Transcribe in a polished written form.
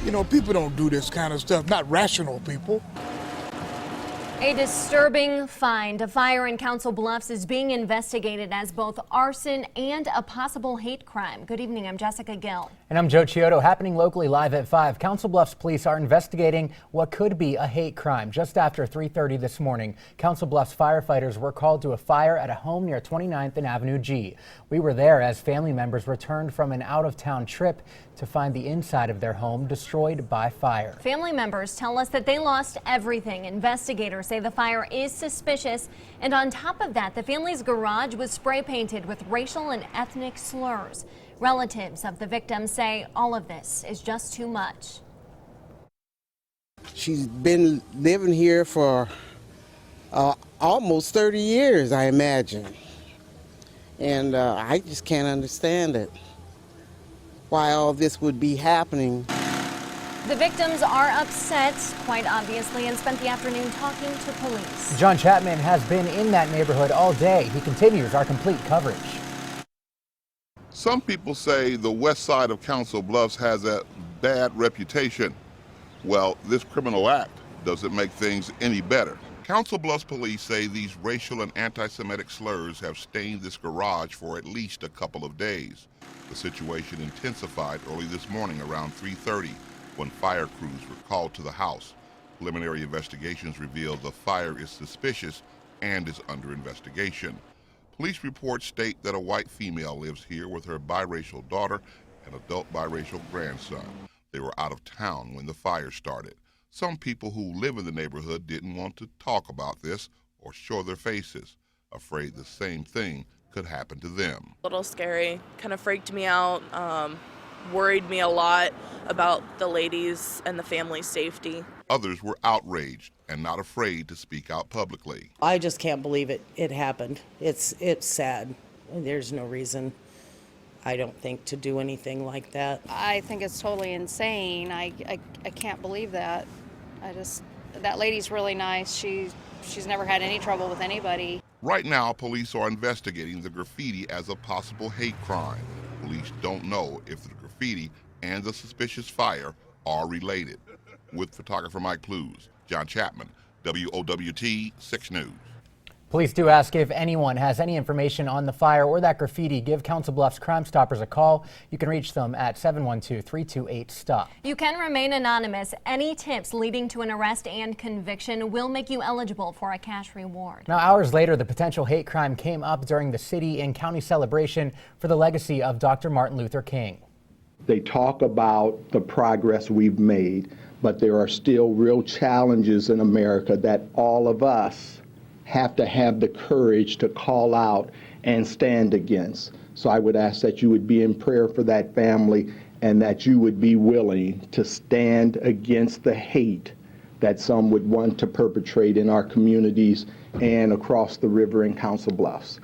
You know, people don't do this kind of stuff, not rational people. A disturbing find. A fire in Council Bluffs is being investigated as both arson and a possible hate crime. Good evening, I'm Jessica Gill. And I'm Joe Chiodo. Happening locally live at 5. Council Bluffs police are investigating what could be a hate crime. Just after 3:30 this morning, Council Bluffs firefighters were called to a fire at a home near 29th and Avenue G. We were there as family members returned from an out-of-town trip to find the inside of their home destroyed by fire. Family members tell us that they lost everything. Investigators say the fire is suspicious, and on top of that, the family's garage was spray painted with racial and ethnic slurs. Relatives of the victims say all of this is just too much. She's been living here for almost 30 years, I imagine. And I just can't understand it, why all this would be happening. The victims are upset, quite obviously, and spent the afternoon talking to police. John Chapman has been in that neighborhood all day. He continues our complete coverage. Some people say the west side of Council Bluffs has a bad reputation. Well, this criminal act doesn't make things any better. Council Bluffs police say these racial and anti-Semitic slurs have stained this garage for at least a couple of days. The situation intensified early this morning around 3:30 when fire crews were called to the house. Preliminary investigations revealed the fire is suspicious and is under investigation. Police reports state that a white female lives here with her biracial daughter and adult biracial grandson. They were out of town when the fire started. Some people who live in the neighborhood didn't want to talk about this or show their faces, afraid the same thing could happen to them. A little scary, kind of freaked me out, worried me a lot about the ladies and the family's safety. Others were outraged and not afraid to speak out publicly. I just can't believe it happened. It's sad. There's no reason, I don't think, to do anything like that. I think it's totally insane. I can't believe that. That lady's really nice. She's never had any trouble with anybody. Right now, police are investigating the graffiti as a possible hate crime. Police don't know if the graffiti and the suspicious fire are related. With photographer Mike Plews, John Chapman, WOWT 6 News. Police do ask if anyone has any information on the fire or that graffiti. Give Council Bluffs Crime Stoppers a call. You can reach them at 712-328-STOP. You can remain anonymous. Any tips leading to an arrest and conviction will make you eligible for a cash reward. Now, hours later, the potential hate crime came up during the city and county celebration for the legacy of Dr. Martin Luther King. They talk about the progress we've made, but there are still real challenges in America that all of us have to have the courage to call out and stand against. So I would ask that you would be in prayer for that family and that you would be willing to stand against the hate that some would want to perpetrate in our communities and across the river in Council Bluffs.